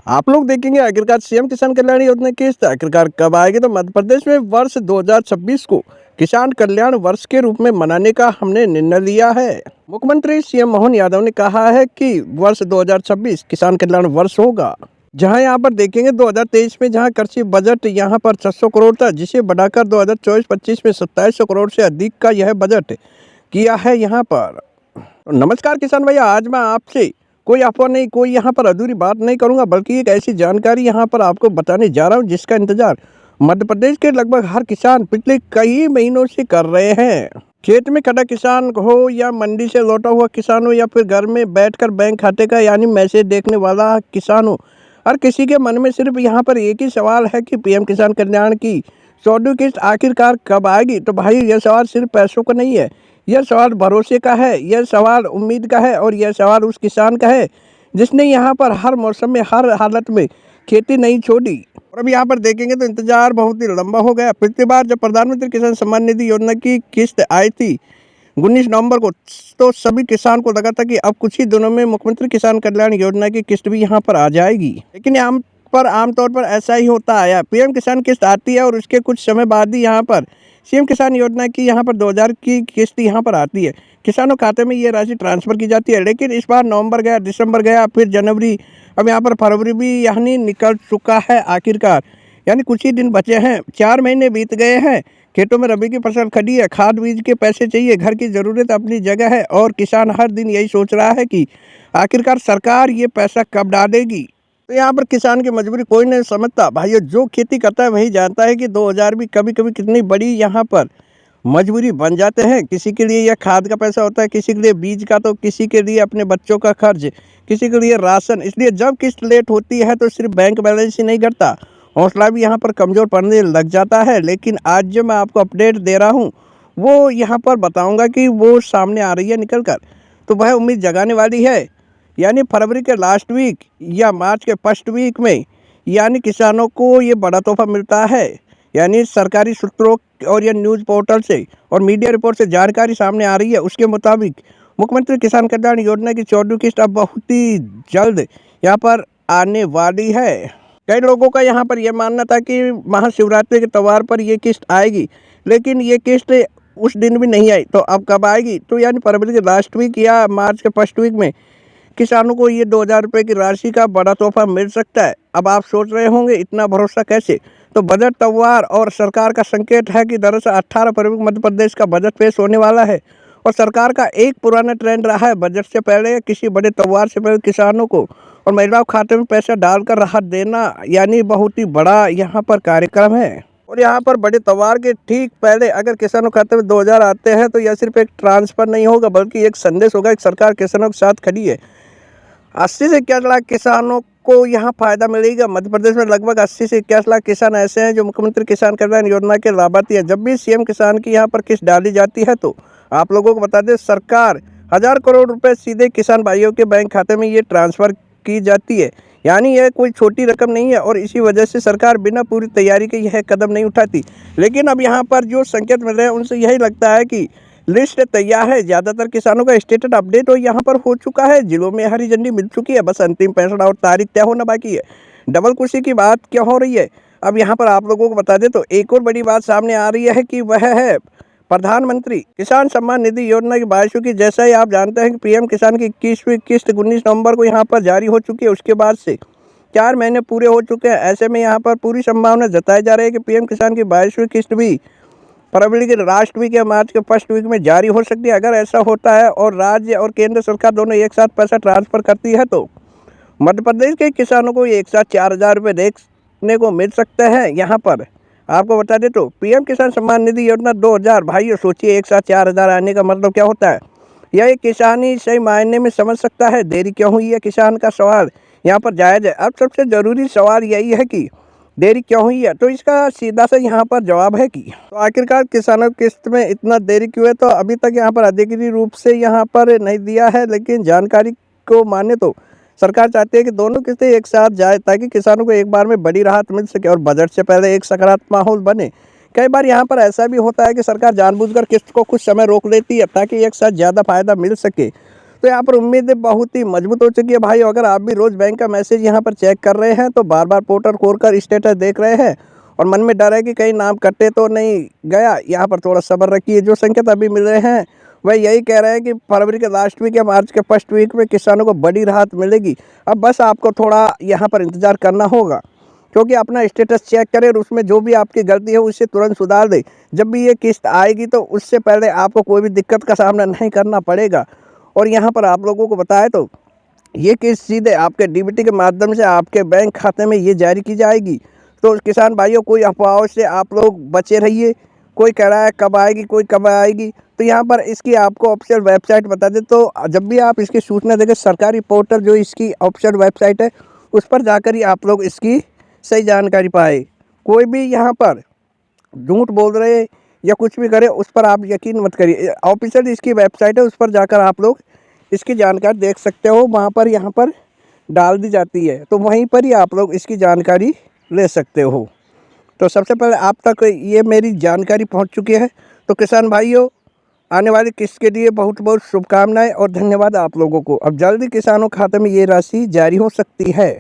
आप लोग देखेंगे आखिरकार सीएम किसान कल्याण योजना की किस्त आखिरकार कब आएगी। तो मध्य प्रदेश में वर्ष 2026 को किसान कल्याण वर्ष के रूप में मनाने का हमने निर्णय लिया है। मुख्यमंत्री सीएम मोहन यादव ने कहा है कि वर्ष 2026 किसान कल्याण वर्ष होगा। जहां यहां पर देखेंगे 2023 में जहां कृषि बजट यहां पर 600 करोड़ था, जिसे बढ़ाकर 2024-25 में 2700 करोड़ से अधिक का यह बजट किया है यहां पर। तो नमस्कार किसान भैया, आज मैं आपसे कोई अफवाह नहीं, कोई यहाँ पर अधूरी बात नहीं करूँगा, बल्कि एक ऐसी जानकारी यहाँ पर आपको बताने जा रहा हूँ जिसका इंतजार मध्य प्रदेश के लगभग हर किसान पिछले कई महीनों से कर रहे हैं। खेत में खड़ा किसान हो या मंडी से लौटा हुआ किसान हो या फिर घर में बैठकर बैंक खाते का यानी मैसेज देखने वाला किसान हो, हर किसी के मन में सिर्फ यहाँ पर एक ही सवाल है कि पीएम किसान कल्याण की 14वीं किस्त आखिरकार कब आएगी। तो भाई यह सवाल सिर्फ पैसों का नहीं है, यह सवाल भरोसे का है, यह सवाल उम्मीद का है और यह सवाल उस किसान का है जिसने यहाँ पर हर मौसम में हर हालत में खेती नहीं छोड़ी। और अब यहाँ पर देखेंगे तो इंतजार बहुत ही लंबा हो गया। पिछली बार जब प्रधानमंत्री किसान सम्मान निधि योजना की किस्त आई थी 19 नवंबर को, तो सभी किसान को लगा था कि अब कुछ ही दिनों में मुख्यमंत्री किसान कल्याण योजना की किस्त भी यहाँ पर आ जाएगी। लेकिन यहाँ पर आमतौर पर ऐसा ही होता आया, पीएम किसान किस्त आती है और उसके कुछ समय बाद ही यहाँ पर सीएम किसान योजना की यहाँ पर 2000 की किस्त यहाँ पर आती है। किसानों खाते में ये राशि ट्रांसफ़र की जाती है। लेकिन इस बार नवंबर गया, दिसंबर गया, फिर जनवरी, अब यहाँ पर फरवरी भी यानी निकल चुका है आखिरकार, यानी कुछ ही दिन बचे हैं। 4 महीने बीत गए हैं, खेतों में रबी की फसल खड़ी है, खाद बीज के पैसे चाहिए, घर की ज़रूरत अपनी जगह है और किसान हर दिन यही सोच रहा है कि आखिरकार सरकार ये पैसा कब डालेगी। तो यहाँ पर किसान की मजबूरी कोई नहीं समझता भाइयों, जो खेती करता है वही जानता है कि 2000 भी कभी कभी कितनी बड़ी यहाँ पर मजबूरी बन जाते हैं। किसी के लिए यह खाद का पैसा होता है, किसी के लिए बीज का, तो किसी के लिए अपने बच्चों का खर्च, किसी के लिए राशन। इसलिए जब किस्त लेट होती है तो सिर्फ बैंक बैलेंस ही नहीं घटता, हौसला भी यहाँ पर कमज़ोर पड़ने लग जाता है। लेकिन आज जो मैं आपको अपडेट दे रहा हूँ वो यहाँ पर बताऊँगा कि वो सामने आ रही है निकल कर, तो वह उम्मीद जगाने वाली है। यानी फरवरी के लास्ट वीक या मार्च के फर्स्ट वीक में यानी किसानों को ये बड़ा तोहफा मिलता है। यानी सरकारी सूत्रों और या न्यूज़ पोर्टल से और मीडिया रिपोर्ट से जानकारी सामने आ रही है, उसके मुताबिक मुख्यमंत्री किसान कल्याण योजना की 14वीं किस्त अब बहुत ही जल्द यहाँ पर आने वाली है। कई लोगों का यहाँ पर यह मानना था कि महाशिवरात्रि के त्यौहार पर ये किस्त आएगी, लेकिन ये किस्त उस दिन भी नहीं आई। तो अब कब आएगी? तो यानी फरवरी के लास्ट वीक या मार्च के फर्स्ट वीक में किसानों को ये 2000 रुपये की राशि का बड़ा तोहफा मिल सकता है। अब आप सोच रहे होंगे इतना भरोसा कैसे? तो बजट त्यौहार और सरकार का संकेत है कि दरअसल 18 फरवरी को मध्य प्रदेश का बजट पेश होने वाला है और सरकार का एक पुराना ट्रेंड रहा है बजट से पहले किसी बड़े त्यौहार से पहले किसानों को और महिलाओं खाते में पैसा डालकर राहत देना, यानी बहुत ही बड़ा यहाँ पर कार्यक्रम है। और यहाँ पर बड़े त्यौहार के ठीक पहले अगर किसानों खाते में 2000 आते हैं तो यह सिर्फ एक ट्रांसफ़र नहीं होगा बल्कि एक संदेश होगा, एक सरकार किसानों के साथ खड़ी है। 80 से 81 लाख किसानों को यहाँ फ़ायदा मिलेगा। मध्य प्रदेश में लगभग 80 से 81 लाख किसान ऐसे हैं जो मुख्यमंत्री किसान कल्याण योजना के लाभार्थी हैं। जब भी सीएम किसान की यहाँ पर किस्त डाली जाती है तो आप लोगों को बता दें, सरकार 1000 करोड़ रुपए सीधे किसान भाइयों के बैंक खाते में ये ट्रांसफ़र की जाती है। यानी यह कोई छोटी रकम नहीं है और इसी वजह से सरकार बिना पूरी तैयारी के यह कदम नहीं उठाती। लेकिन अब यहाँ पर जो संकेत मिल रहे हैं उनसे यही लगता है कि लिस्ट तैयार है, ज़्यादातर किसानों का स्टेटस अपडेट और यहाँ पर हो चुका है, जिलों में हरी झंडी मिल चुकी है, बस अंतिम फैसला और तारीख तय होना बाकी है। डबल खुशी की बात क्या हो रही है अब यहाँ पर आप लोगों को बता दें तो एक और बड़ी बात सामने आ रही है कि वह है प्रधानमंत्री किसान सम्मान निधि योजना की 22वीं की। जैसा ही आप जानते हैं कि पीएम किसान की 21वीं किस्त 19 नवंबर को यहाँ पर जारी हो चुकी है, उसके बाद से 4 महीने पूरे हो चुके हैं। ऐसे में यहाँ पर पूरी संभावना जताई जा रही है कि पीएम किसान की 22वीं किस्त भी फरवरी के लास्ट वीक या मार्च के फर्स्ट वीक में जारी हो सकती है। अगर ऐसा होता है और राज्य और केंद्र सरकार दोनों एक साथ पैसा ट्रांसफ़र करती है तो मध्य प्रदेश के किसानों को एक साथ 4000 रुपये देखने को मिल सकते हैं। यहाँ पर आपको बता दें तो पीएम किसान सम्मान निधि योजना 2000, भाइयों सोचिए एक साथ 4000 आने का मतलब क्या होता है। यह एक किसान ही सही मायने में समझ सकता है देरी क्यों हुई है। किसान का सवाल यहाँ पर जायज़ है। अब सबसे ज़रूरी सवाल यही है कि देरी क्यों हुई है, तो इसका सीधा सा यहाँ पर जवाब है कि तो आखिरकार किसानों की किस्त में इतना देरी क्यों है। तो अभी तक यहाँ पर अधिकृत रूप से यहाँ पर नहीं दिया है, लेकिन जानकारी को माने तो सरकार चाहती है कि दोनों किस्तें एक साथ जाए ताकि किसानों को एक बार में बड़ी राहत मिल सके और बजट से पहले एक सकारात्मक माहौल बने। कई बार यहाँ पर ऐसा भी होता है कि सरकार जानबूझकर किस्त को कुछ समय रोक लेती है ताकि एक साथ ज़्यादा फायदा मिल सके। तो यहाँ पर उम्मीदें बहुत ही मजबूत हो चुकी है भाई। अगर आप भी रोज़ बैंक का मैसेज यहाँ पर चेक कर रहे हैं तो बार बार पोर्टल खोल कर स्टेटस देख रहे हैं और मन में डर है कि कहीं नाम कटे तो नहीं गया, यहाँ पर थोड़ा सब्र रखिए। जो संकेत अभी मिल रहे हैं वह यही कह रहे हैं कि फरवरी के लास्ट वीक या मार्च के फर्स्ट वीक में किसानों को बड़ी राहत मिलेगी। अब बस आपको थोड़ा यहाँ पर इंतज़ार करना होगा, क्योंकि अपना स्टेटस चेक करें और उसमें जो भी आपकी गलती है उसे तुरंत सुधार दें। जब भी ये किस्त आएगी तो उससे पहले आपको कोई भी दिक्कत का सामना नहीं करना पड़ेगा। और यहाँ पर आप लोगों को बताएं तो ये किस्त सीधे आपके डीबीटी के माध्यम से आपके बैंक खाते में ये जारी की जाएगी। तो किसान भाइयों, कोई अफवाहों से आप लोग बचे रहिए। कोई कह रहा है कब आएगी, कोई कब आएगी, तो यहाँ पर इसकी आपको ऑफिशियल वेबसाइट बता दें। तो जब भी आप इसकी सूचना देखें, सरकारी पोर्टल जो इसकी ऑफिशियल वेबसाइट है उस पर जाकर ही आप लोग इसकी सही जानकारी पाए। कोई भी यहाँ पर झूठ बोल रहे या कुछ भी करे उस पर आप यकीन मत करिए। ऑफिशियल इसकी वेबसाइट है, उस पर जाकर आप लोग इसकी जानकारी देख सकते हो। वहाँ पर यहाँ पर डाल दी जाती है, तो वहीं पर ही आप लोग इसकी जानकारी ले सकते हो। तो सबसे पहले आप तक ये मेरी जानकारी पहुँच चुकी है। तो किसान भाइयों, आने वाली किस्त के लिए बहुत बहुत शुभकामनाएं और धन्यवाद आप लोगों को। अब जल्दी किसानों खाते में ये राशि जारी हो सकती है।